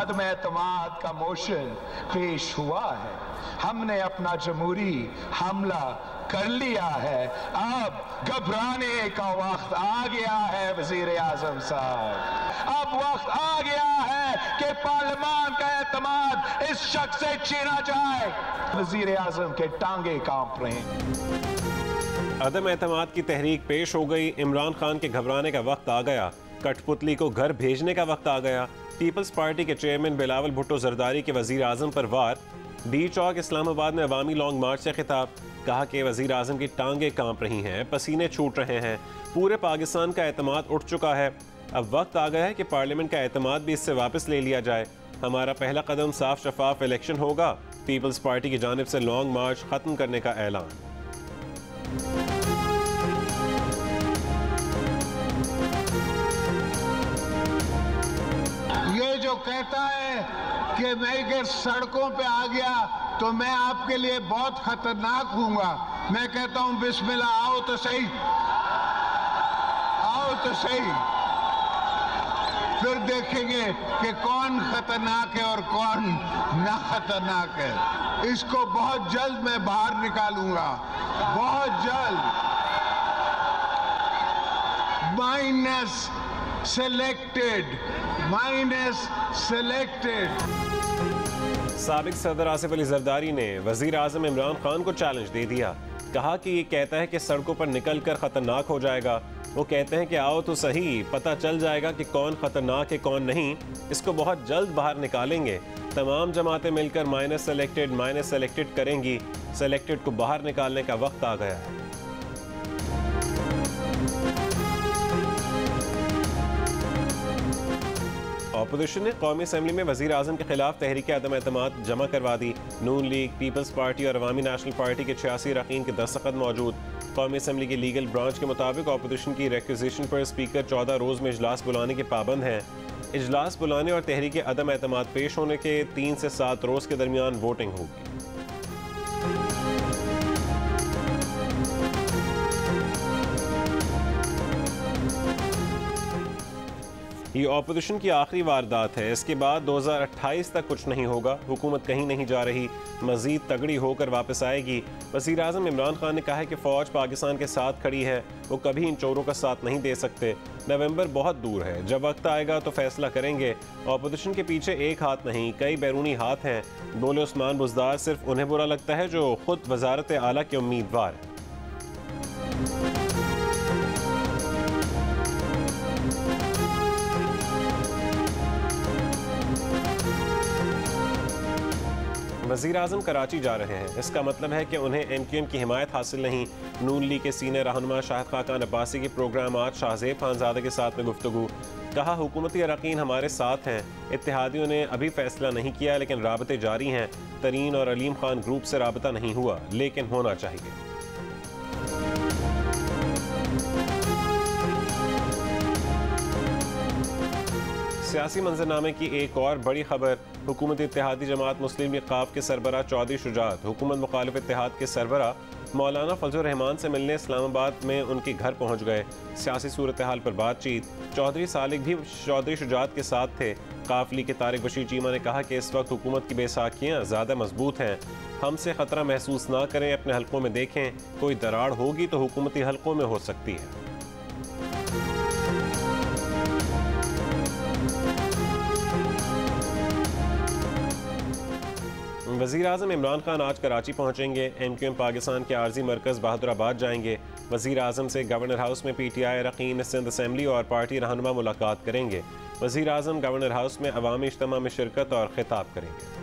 अदम एतमाद का मोशन पेश हुआ है। हमने अपना जमहूरी हमला कर लिया है। अब घबराने का वक्त आ गया है वजीर आजम साहब। अब वक्त आ गया है कि पार्लियामान का एतमाद इस शख्स से छीना जाए। वजीर आजम के टांगे कांप रहे हैं। अदम एतमाद की तहरीक पेश हो गई। इमरान खान के घबराने का वक्त आ गया। कठपुतली को घर भेजने का वक्त आ गया। पीपल्स पार्टी के चेयरमैन बिलावल भुट्टो जरदारी के वजीर आजम पर वार। डी चौक इस्लामाबाद में अवामी लॉन्ग मार्च से खिताब। कहा कि वजीर आजम की टांगे कांप रही हैं, पसीने छूट रहे हैं। पूरे पाकिस्तान का एतमाद उठ चुका है। अब वक्त आ गया है कि पार्लियामेंट का एतमाद भी इससे वापस ले लिया जाए। हमारा पहला कदम साफ शफाफ इलेक्शन होगा। पीपल्स पार्टी की जानिब से लॉन्ग मार्च खत्म करने का ऐलान। ये जो कहता है कि मैं अगर सड़कों पे आ गया तो मैं आपके लिए बहुत खतरनाक हूँगा, मैं कहता हूँ बिस्मिल्लाह, आओ तो सही, आओ तो सही, फिर देखेंगे कि कौन खतरनाक है और कौन ना खतरनाक है। इसको बहुत जल्द मैं बाहर निकालूंगा, बहुत जल्द। Minus selected, minus selected. साबिक सदर आसिफ अली जरदारी ने वजीर आजम इमरान खान को चैलेंज दे दिया। कहा कि ये कहता है कि सड़कों पर निकल कर खतरनाक हो जाएगा। वो कहते हैं कि आओ तो सही, पता चल जाएगा कि कौन खतरनाक है कौन नहीं। इसको बहुत जल्द बाहर निकालेंगे। तमाम जमातें मिलकर माइनस सेलेक्टेड करेंगी। सेलेक्टेड को बाहर निकालने का वक्त आ गया है। अपोजिशन ने कौमी असम्बली में वजीर आजम के खिलाफ तहरीक अदम एतमाद जमा करवा दी। नून लीग, पीपल्स पार्टी और अवामी नेशनल पार्टी के 86 अरकान के दस्तखत मौजूद। कौमी असम्बली की लीगल ब्रांच के मुताबिक अपोजिशन की रिक्विजिशन पर स्पीकर 14 रोज़ में इजलास बुलाने के पाबंद हैं। इजलास बुलाने और तहरीक अदम एतमाद पेश होने के 3 से 7 रोज़ के दरमियान वोटिंग होगी। ये अपोजिशन की आखिरी वारदात है। इसके बाद 2028 तक कुछ नहीं होगा। हुकूमत कहीं नहीं जा रही, मजीद तगड़ी होकर वापस आएगी। वज़ीर आज़म इमरान खान ने कहा है कि फ़ौज पाकिस्तान के साथ खड़ी है। वो कभी इन चोरों का साथ नहीं दे सकते। नवंबर बहुत दूर है, जब वक्त आएगा तो फैसला करेंगे। अपोजिशन के पीछे एक हाथ नहीं, कई बैरूनी हाथ हैं। बोले उस्मान बुज़दार, सिर्फ उन्हें बुरा लगता है जो खुद वज़ारत आला के उम्मीदवार हैं। वज़ीर आज़म कराची जा रहे हैं। इसका मतलब है कि उन्हें MQM की हिमायत हासिल नहीं। नून लीग के सीनियर रहनुमा शाहिद खाकान अब्बासी के प्रोग्राम आज शाहज़ेब खानज़ादा के साथ में गुफ्तगू। कहा हुकूमती अरकान हमारे साथ हैं। इत्तेहादियों ने अभी फैसला नहीं किया, लेकिन राबते जारी हैं। तरीन और अलीम खान ग्रुप से राबता नहीं हुआ, लेकिन होना चाहिए। सियासी मंजरनामे की एक और बड़ी खबर। हुकूमत इत्तेहादी जमात मुस्लिम लीग क़ाफ के सरबरा चौधरी शुजात हुकूमत मुखालिफ इत्तेहाद के सरबरा मौलाना फजलुर रहमान से मिलने इस्लामाबाद में उनके घर पहुँच गए। सियासी सूरत हाल पर बातचीत। चौधरी सालिक भी चौधरी शुजात के साथ थे। क़ाफ लीग के तारिक बशीर चीमा ने कहा कि इस वक्त हुकूमत की बेसाखियाँ ज़्यादा मजबूत हैं। हमसे ख़तरा महसूस ना करें, अपने हलकों में देखें। कोई दरार होगी तो हुकूमती हलकों में हो सकती है। वज़ीर आज़म इमरान खान आज कराची पहुँचेंगे। MQM पाकिस्तान के आर्जी मरकज़ बहादुराबाद जाएंगे। वज़ीर आज़म से गवर्नर हाउस में PTI अरकान सिंध असम्बली और पार्टी रहनुमा मुलाकात करेंगे। वज़ीर आज़म गवर्नर हाउस में अवामी इज्तिमा में शिरकत और खिताब करेंगे।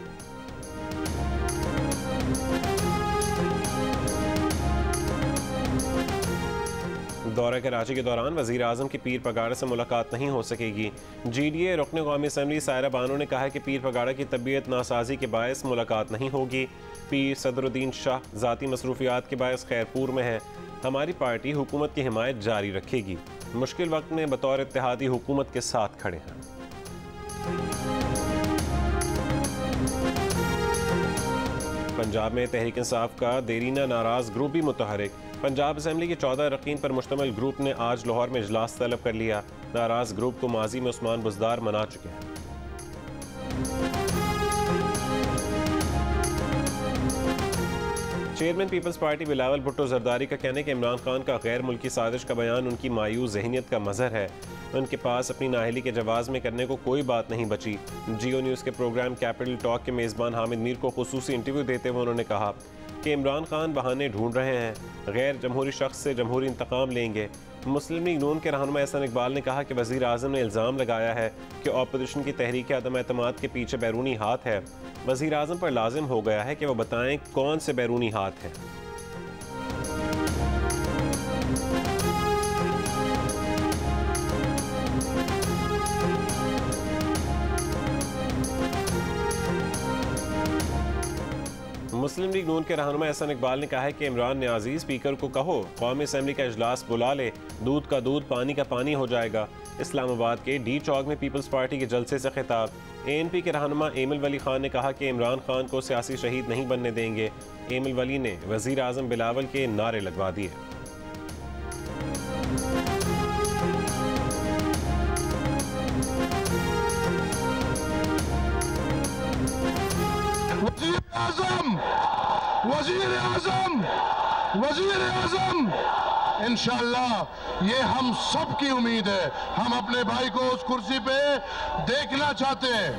दौरा कराची के दौरान वज़ीर आज़म की पीर पगाड़ा से मुलाकात नहीं हो सकेगी। GDA रुकन कौमी असम्बली सायरा बानो ने कहा है कि पीर पगाड़ा की तबीयत नासाजी के बायस मुलाकात नहीं होगी। पीर सदरुद्दीन शाह ज़ाती मसरूफियात के बायस खैरपुर में है। हमारी पार्टी हुकूमत की हिमायत जारी रखेगी। मुश्किल वक्त में बतौर इत्तेहादी हुकूमत के साथ खड़े हैं। पंजाब में तहरीक इंसाफ का देरीना नाराज ग्रुप भी मुतहरिक। पंजाब असम्बली के 14 अरकान पर मुश्तमिल ग्रुप ने आज लाहौर में इजलास तलब कर लिया। नाराज ग्रुप को माजी में उस्मान बुज़दार मना चुके हैं। चेयरमैन पीपल्स पार्टी बिलावल भुट्टो जरदारी का कहना है कि इमरान खान का गैर मुल्की साजिश का बयान उनकी मायूस जहनीत का मजहर है। उनके पास अपनी नाअहली के जवाज़ में करने को कोई बात नहीं बची। जियो न्यूज़ के प्रोग्राम कैपिटल टॉक के मेज़बान हामिद मीर को खुसूसी इंटरव्यू देते हुए उन्होंने कहा कि इमरान खान बहाने ढूंढ रहे हैं, गैर जमहूरी शख्स से जमहूरी इंतकाम लेंगे। मुस्लिम लीग नून के रहनुमा एहसन इकबाल ने कहा कि वज़ीर आज़म ने इल्ज़ाम लगाया है कि अपोजिशन की तहरीक अदम एतमाद के पीछे बैरूनी हाथ है। वज़ीर आज़म पर लाजिम हो गया है कि वह बताएं कौन से बैरूनी हाथ है। मुस्लिम लीग नून के रहनुमा एहसन इकबाल ने कहा है कि इमरान न्याज़ी स्पीकर को कहो कौमी असम्बली का इजलास बुला ले, दूध का दूध पानी का पानी हो जाएगा। इस्लामाबाद के डी चौक में पीपल्स पार्टी के जलसे से खिताब। ANP के रहनुमा एमिल वली खान ने कहा कि इमरान खान को सियासी शहीद नहीं बनने देंगे। एमिल वली ने वज़ीर आज़म बिलावल के नारे लगवा दिए। वज़ीर आज़म इंशाअल्लाह ये हम सब की उम्मीद है। हम अपने भाई को उस कुर्सी पे देखना चाहते हैं।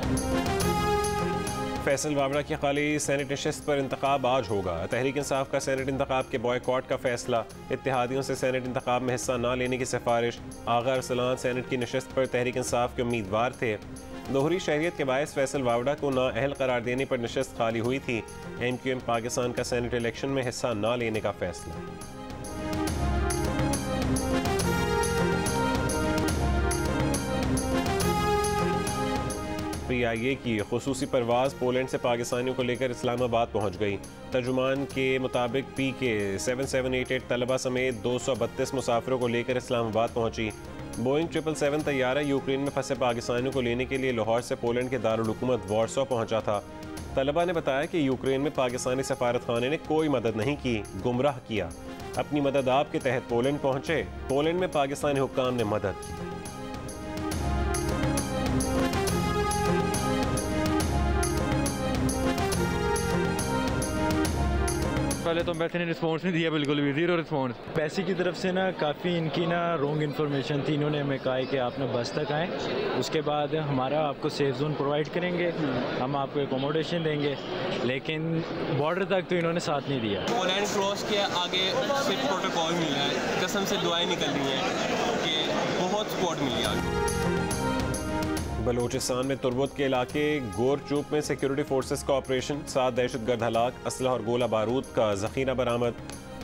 फैसल वावड़ा की खाली सेनेट नशिस्त पर इंतखाब आज होगा। तहरीक इंसाफ का सेनेट इंतखाब के बॉयकॉट का फैसला। इत्तेहादियों से सेनेट इंतखाब में हिस्सा न लेने की सिफारिश। आगा अरसलान सेनेट की नशिस्त पर तहरीक इंसाफ के उम्मीदवार थे। दोहरी शहरियत के बायस फैसल वावड़ा को नाअहल करार देने पर नशिस्त खाली हुई थी। MQM पाकिस्तान का सेनेट इलेक्शन में हिस्सा न लेने का फैसला। PIA की खुसूसी परवाज़ पोलैंड से पाकिस्तानियों को लेकर इस्लामाबाद पहुंच गई। तर्जुमान के मुताबिक PK 7788 तलबा समेत 232 मुसाफिरों को लेकर इस्लामाबाद पहुंची। बोइंग 777 तैयारा यूक्रेन में फंसे पाकिस्तानियों को लेने के लिए लाहौर से पोलैंड के दारुल हुकूमत वारसो पहुंचा था। तलबा ने बताया कि यूक्रेन में पाकिस्तानी सफारत खाने ने कोई मदद नहीं की, गुमराह किया। अपनी मदद आपके तहत पोलैंड पहुंचे। पोलैंड में पाकिस्तानी हुक्काम ने मदद की। पहले तो एम्बेसी ने रिस्पॉन्स नहीं दिया, बिल्कुल भी ज़ीरो रिस्पॉन्स। एम्बेसी की तरफ से ना काफ़ी इनकी ना रॉन्ग इन्फॉर्मेशन थी। इन्होंने हमें कहा है कि आप ना बस तक आएँ, उसके बाद हमारा आपको सेफ जोन प्रोवाइड करेंगे, हम आपको एकोमोडेशन देंगे, लेकिन बॉर्डर तक तो इन्होंने साथ नहीं दिया। पोलैंड क्रॉस के आगे सिर्फ प्रोटोकॉल मिला है, कसम से दुआएं निकल रही हैं कि बहुत सपोर्ट मिली आगे। बलोचिस्तान में तुर्बुत के इलाके गोरचूप में सिक्योरिटी फोर्सेस का ऑपरेशन। 7 दहशतगर्द हलाक, असलहा और गोला बारूद का जखीरा बरामद।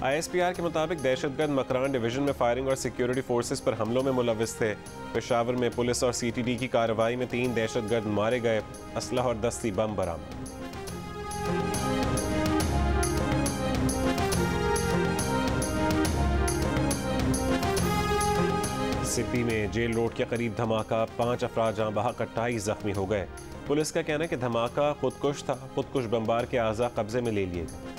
ISPR के मुताबिक दहशतगर्द मकरान डिवीजन में फायरिंग और सिक्योरिटी फोर्सेस पर हमलों में मुलविस थे। पेशावर में पुलिस और CTD की कार्रवाई में 3 दहशतगर्द मारे गए। असलहा और 10 बम बरामद। सिब्बी में जेल रोड के करीब धमाका, 5 अफराद जहां बहक 28 जख्मी हो गए। पुलिस का कहना है कि धमाका खुदकुश था। खुदकुश बमबार के आज़ा कब्जे में ले लिए गए।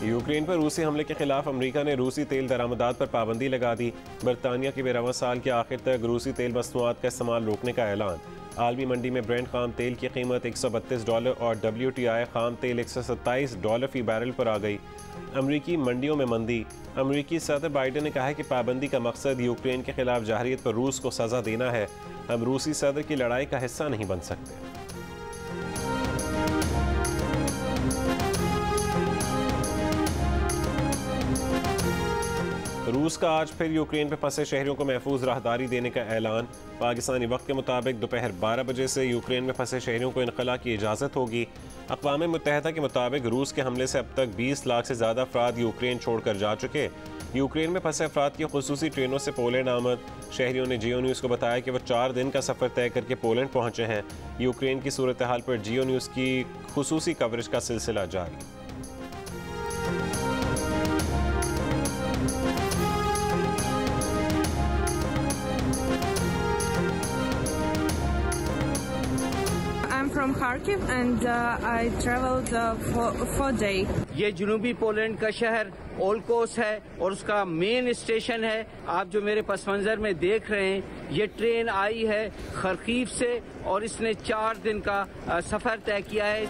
यूक्रेन पर रूसी हमले के खिलाफ अमेरिका ने रूसी तेल दरामदात पर पाबंदी लगा दी। बरतानिया के बेरवा साल के आखिर तक रूसी तेल मसनूआत का इस्तेमाल रोकने का ऐलान। आलमी मंडी में ब्रेंट खाम तेल की कीमत $132 और WTI खाम तेल $127 फी बैरल पर आ गई। अमरीकी मंडियों में मंदी। अमरीकी सदर बाइडेन ने कहा है कि पाबंदी का मकसद यूक्रेन के खिलाफ जाहिरियत पर रूस को सज़ा देना है। हम रूसी सदर की लड़ाई का हिस्सा नहीं बन सकते। रूस का आज फिर यूक्रेन पर फंसे शहरियों को महफूज राहदारी देने का ऐलान। पाकिस्तानी वक्त के मुताबिक दोपहर 12 बजे से यूक्रेन में फंसे शहरियों को इनखला की इजाज़त होगी। अक़वाम मुत्तहिदा के मुताबिक रूस के हमले से अब तक 20 लाख से ज़्यादा अफराद यूक्रेन छोड़कर जा चुके। यूक्रेन में फंसे अफराद की खुसूसी ट्रेनों से पोलैंड आमद। शहरियों ने जियो न्यूज़ को बताया कि वह 4 दिन का सफ़र तय करके पोलैंड पहुँचे हैं। यूक्रेन की सूरत हाल पर जियो न्यूज़ की खुसूसी कवरेज का सिलसिला जारी। From Kharkiv and I traveled for 4 days. ये जनूबी पोलैंड का शहर ओल्ड कोस्ट है और उसका मेन स्टेशन है। आप जो मेरे पस मंजर में देख रहे हैं, ये ट्रेन आई है खरकीफ से और इसने 4 दिन का सफ़र तय किया है।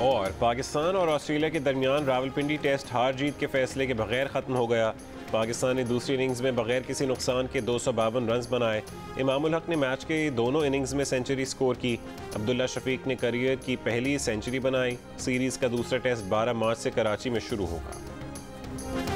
और पाकिस्तान और ऑस्ट्रेलिया के दरमियान रावलपिंडी टेस्ट हार जीत के फैसले के बगैर ख़त्म हो गया। पाकिस्तान ने दूसरी इनिंग्स में बगैर किसी नुकसान के 252 रन बनाए। इमामुल हक ने मैच के दोनों इनिंग्स में सेंचुरी स्कोर की। अब्दुल्ला शफीक ने करियर की पहली सेंचुरी बनाई। सीरीज़ का दूसरा टेस्ट 12 मार्च से कराची में शुरू होगा।